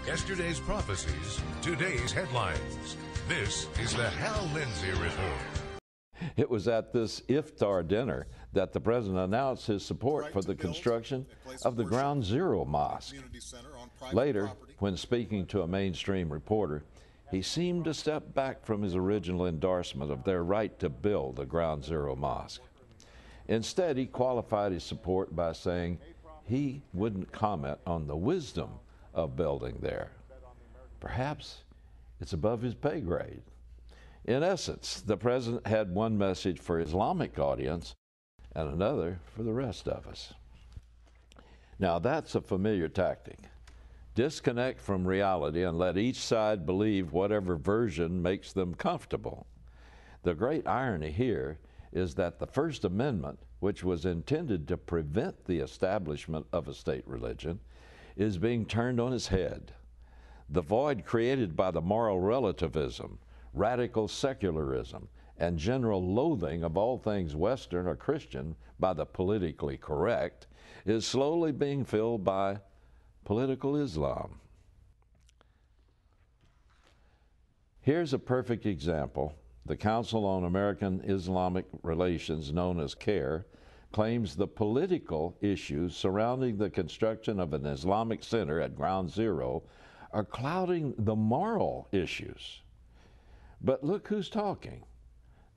Yesterday's prophecies, today's headlines. This is the Hal Lindsey Report. It was at this iftar dinner that the president announced his support for the construction of the Ground Zero Mosque. Later, when speaking to a mainstream reporter, he seemed to step back from his original endorsement of their right to build a Ground Zero Mosque. Instead, he qualified his support by saying he wouldn't comment on the wisdom of building there. Perhaps it's above his pay grade. In essence, the president had one message for Islamic audience and another for the rest of us. Now that's a familiar tactic. Disconnect from reality and let each side believe whatever version makes them comfortable. The great irony here is that the First Amendment, which was intended to prevent the establishment of a state religion, is being turned on its head. The void created by the moral relativism, radical secularism, and general loathing of all things Western or Christian by the politically correct is slowly being filled by political Islam. Here's a perfect example. The Council on American Islamic Relations, known as CAIR, claims the political issues surrounding the construction of an Islamic center at Ground Zero are clouding the moral issues. But look who's talking.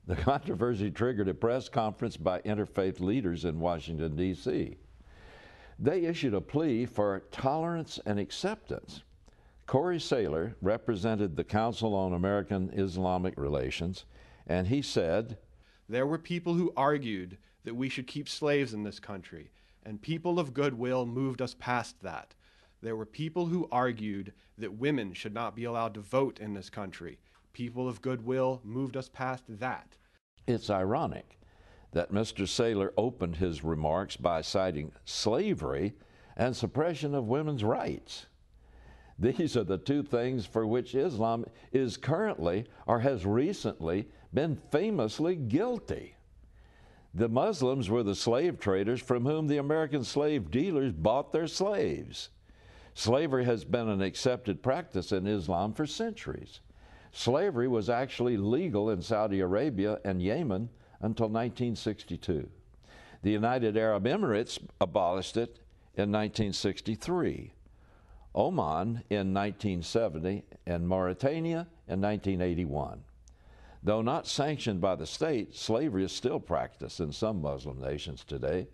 The controversy triggered a press conference by interfaith leaders in Washington, D.C. They issued a plea for tolerance and acceptance. Corey Saylor represented the Council on American Islamic Relations, and he said, "There were people who argued that we should keep slaves in this country, and people of goodwill moved us past that. There were people who argued that women should not be allowed to vote in this country. People of goodwill moved us past that." It's ironic that Mr. Saylor opened his remarks by citing slavery and suppression of women's rights. These are the two things for which Islam is currently or has recently been famously guilty. The Muslims were the slave traders from whom the American slave dealers bought their slaves. Slavery has been an accepted practice in Islam for centuries. Slavery was actually legal in Saudi Arabia and Yemen until 1962. The United Arab Emirates abolished it in 1963, Oman in 1970, and Mauritania in 1981. Though not sanctioned by the state, slavery is still practiced in some Muslim nations today,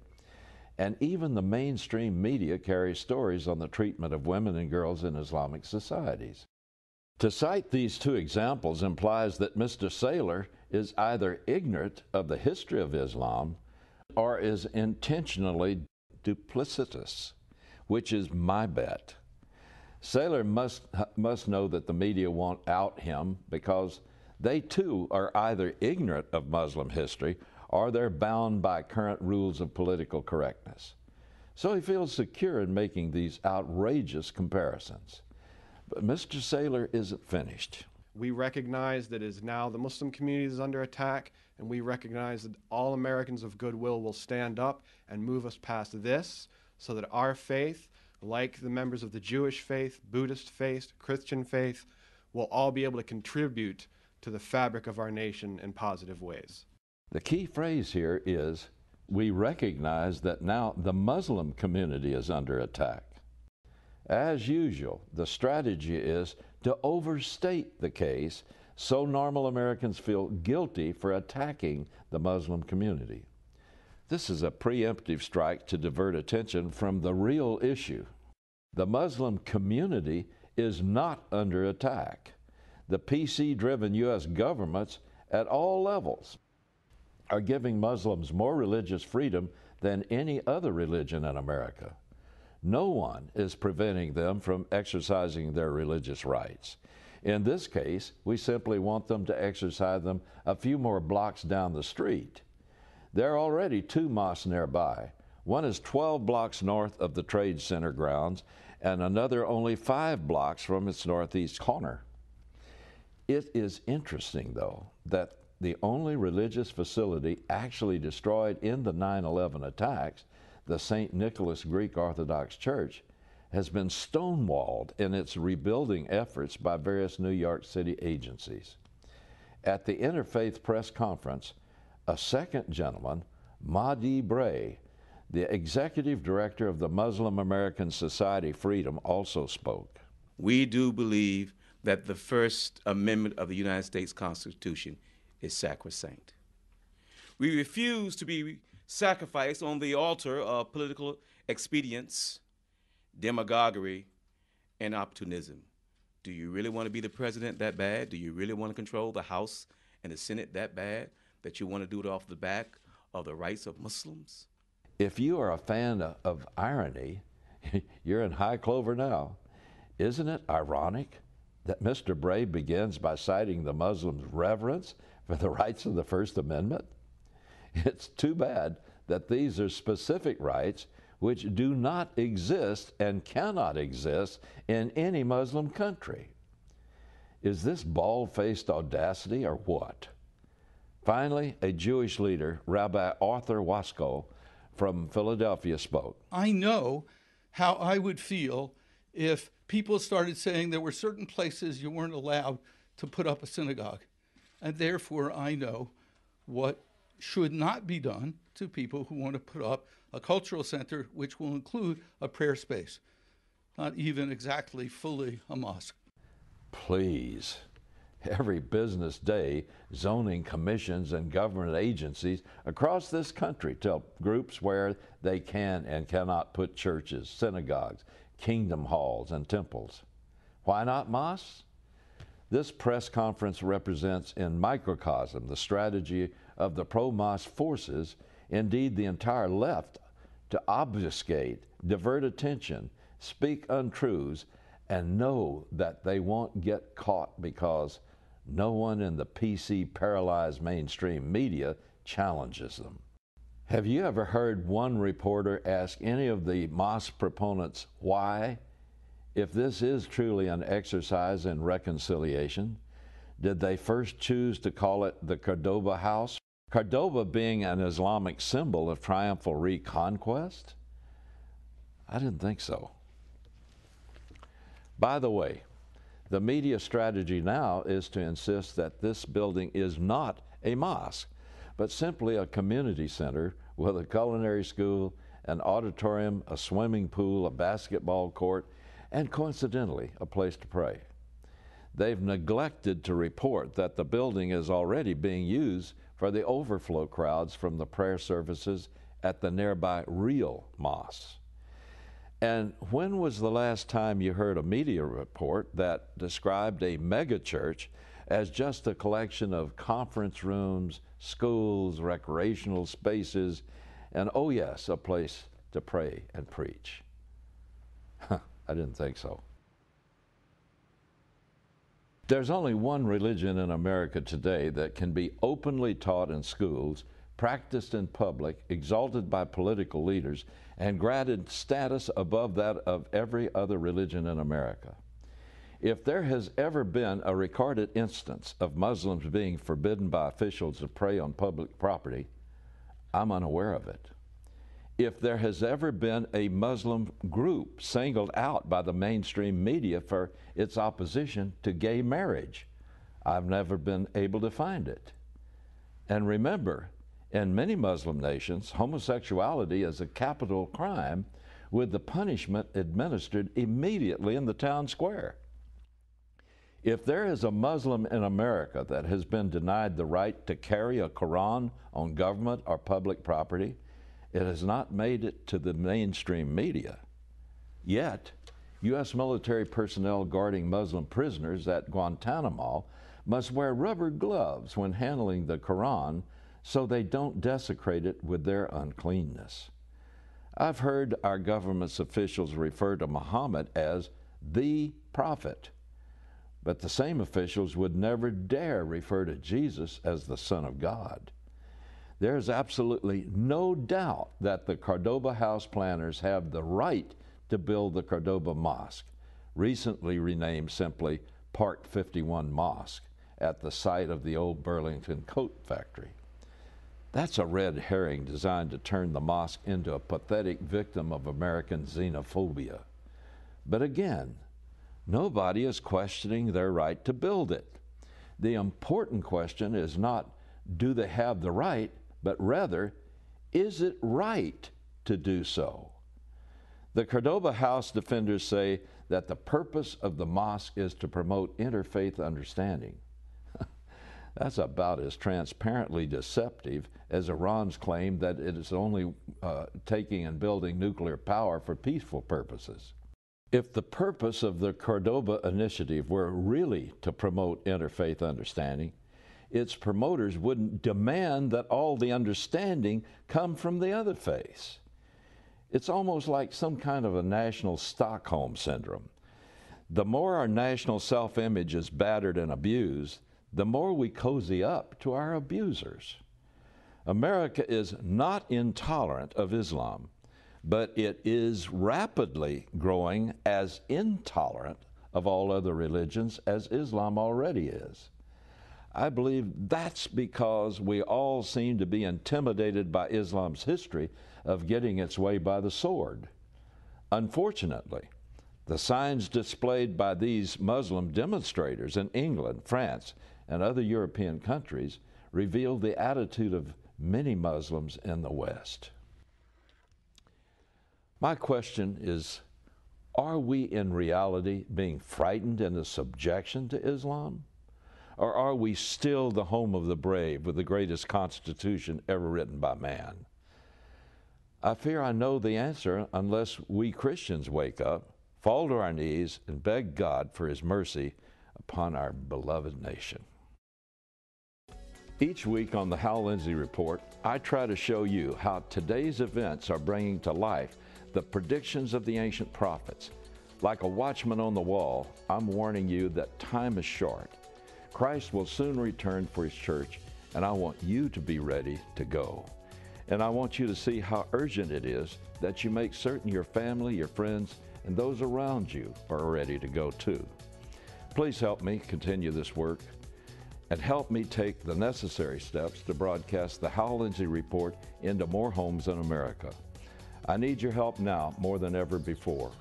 and even the mainstream media carries stories on the treatment of women and girls in Islamic societies. To cite these two examples implies that Mr. Saylor is either ignorant of the history of Islam or is intentionally duplicitous, which is my bet. Saylor must know that the media won't out him because they too are either ignorant of Muslim history or they're bound by current rules of political correctness. So he feels secure in making these outrageous comparisons. But Mr. Saylor isn't finished. We recognize that it is now the Muslim community is under attack, and we recognize that all Americans of goodwill will stand up and move us past this so that our faith, like the members of the Jewish faith, Buddhist faith, Christian faith, will all be able to contribute to the fabric of our nation in positive ways. The key phrase here is, we recognize that now the Muslim community is under attack. As usual, the strategy is to overstate the case so normal Americans feel guilty for attacking the Muslim community. This is a preemptive strike to divert attention from the real issue. The Muslim community is not under attack. The PC-driven U.S. governments at all levels are giving Muslims more religious freedom than any other religion in America. No one is preventing them from exercising their religious rights. In this case, we simply want them to exercise them a few more blocks down the street. There are already two mosques nearby. One is 12 blocks north of the Trade Center grounds, and another only 5 blocks from its northeast corner. It is interesting, though, that the only religious facility actually destroyed in the 9/11 attacks, the St. Nicholas Greek Orthodox Church, has been stonewalled in its rebuilding efforts by various New York City agencies. At the Interfaith Press Conference, a second gentleman, Mahdi Bray, the executive director of the Muslim American Society Freedom, also spoke. We do believe that the First Amendment of the United States Constitution is sacrosanct. We refuse to be sacrificed on the altar of political expedience, demagoguery, and opportunism. Do you really want to be the president that bad? Do you really want to control the House and the Senate that bad that you want to do it off the back of the rights of Muslims? If you are a fan of irony, you're in high clover now. Isn't it ironic that Mr. Bray begins by citing the Muslims' reverence for the rights of the First Amendment? It's too bad that these are specific rights which do not exist and cannot exist in any Muslim country. Is this bald-faced audacity or what? Finally, a Jewish leader, Rabbi Arthur Waskow from Philadelphia, spoke. I know how I would feel if people started saying there were certain places you weren't allowed to put up a synagogue. And therefore, I know what should not be done to people who want to put up a cultural center, which will include a prayer space, not even exactly fully a mosque. Please. Every business day, zoning commissions and government agencies across this country tell groups where they can and cannot put churches, synagogues, kingdom halls, and temples. Why not mosques? This press conference represents in microcosm the strategy of the pro-mosque forces, indeed the entire left, to obfuscate, divert attention, speak untruths, and know that they won't get caught because no one in the PC-paralyzed mainstream media challenges them. Have you ever heard one reporter ask any of the mosque proponents why? If this is truly an exercise in reconciliation, did they first choose to call it the Cordoba House? Cordoba being an Islamic symbol of triumphal reconquest? I didn't think so. By the way, the media strategy now is to insist that this building is not a mosque, but simply a community center with a culinary school, an auditorium, a swimming pool, a basketball court, and coincidentally, a place to pray. They've neglected to report that the building is already being used for the overflow crowds from the prayer services at the nearby real mosques. And when was the last time you heard a media report that described a megachurch as just a collection of conference rooms, schools, recreational spaces, and oh yes, a place to pray and preach? I didn't think so. There's only one religion in America today that can be openly taught in schools, practiced in public, exalted by political leaders, and granted status above that of every other religion in America. If there has ever been a recorded instance of Muslims being forbidden by officials to pray on public property, I'm unaware of it. If there has ever been a Muslim group singled out by the mainstream media for its opposition to gay marriage, I've never been able to find it. And remember, in many Muslim nations, homosexuality is a capital crime with the punishment administered immediately in the town square. If there is a Muslim in America that has been denied the right to carry a Quran on government or public property, it has not made it to the mainstream media. Yet, U.S. military personnel guarding Muslim prisoners at Guantanamo must wear rubber gloves when handling the Quran so they don't desecrate it with their uncleanness. I've heard our government's officials refer to Muhammad as the prophet, but the same officials would never dare refer to Jesus as the Son of God. There's absolutely no doubt that the Cordoba House planners have the right to build the Cordoba Mosque, recently renamed simply Park 51 Mosque, at the site of the old Burlington Coat Factory. That's a red herring designed to turn the mosque into a pathetic victim of American xenophobia. But again, nobody is questioning their right to build it. The important question is not, do they have the right, but rather, is it right to do so? The Cordoba House defenders say that the purpose of the mosque is to promote interfaith understanding. That's about as transparently deceptive as Iran's claim that it is only taking and building nuclear power for peaceful purposes. If the purpose of the Cordoba Initiative were really to promote interfaith understanding, its promoters wouldn't demand that all the understanding come from the other faiths. It's almost like some kind of a national Stockholm syndrome. The more our national self-image is battered and abused, the more we cozy up to our abusers. America is not intolerant of Islam, but it is rapidly growing as intolerant of all other religions as Islam already is. I believe that's because we all seem to be intimidated by Islam's history of getting its way by the sword. Unfortunately, the signs displayed by these Muslim demonstrators in England, France, and other European countries reveal the attitude of many Muslims in the West. My question is, are we in reality being frightened into subjection to Islam? Or are we still the home of the brave with the greatest constitution ever written by man? I fear I know the answer unless we Christians wake up, fall to our knees, and beg God for His mercy upon our beloved nation. Each week on the Hal Lindsey Report, I try to show you how today's events are bringing to life the predictions of the ancient prophets. Like a watchman on the wall, I'm warning you that time is short. Christ will soon return for His church, and I want you to be ready to go. And I want you to see how urgent it is that you make certain your family, your friends, and those around you are ready to go too. Please help me continue this work and help me take the necessary steps to broadcast the Hal Lindsey Report into more homes in America. I need your help now more than ever before.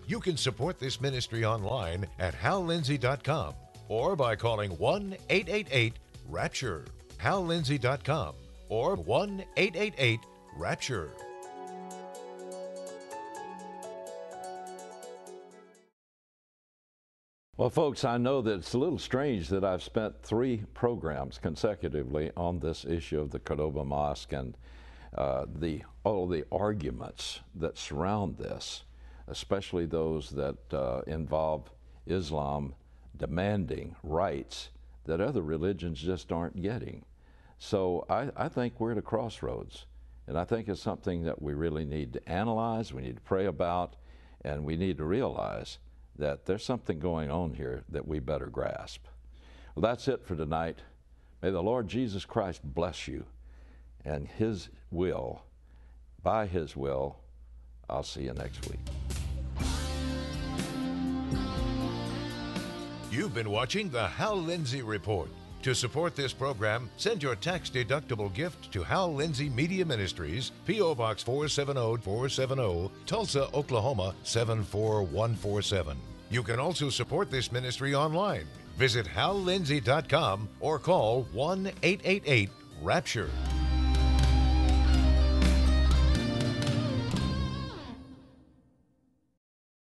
You can support this ministry online at hallindsey.com or by calling 1-888-RAPTURE, hallindsey.com or 1-888-RAPTURE. Well, folks, I know that it's a little strange that I've spent 3 programs consecutively on this issue of the Cordoba Mosque and all the arguments that surround this, especially those that involve Islam demanding rights that other religions just aren't getting. So I think we're at a crossroads, and I think it's something that we really need to analyze, we need to pray about, and we need to realize that there's something going on here that we better grasp. Well, that's it for tonight. May the Lord Jesus Christ bless you, and His will, by His will, I'll see you next week. You've been watching the Hal Lindsey Report. To support this program, send your tax-deductible gift to Hal Lindsey Media Ministries, P.O. Box 470-470, Tulsa, Oklahoma 74147. You can also support this ministry online. Visit hallindsey.com or call 1-888-RAPTURE.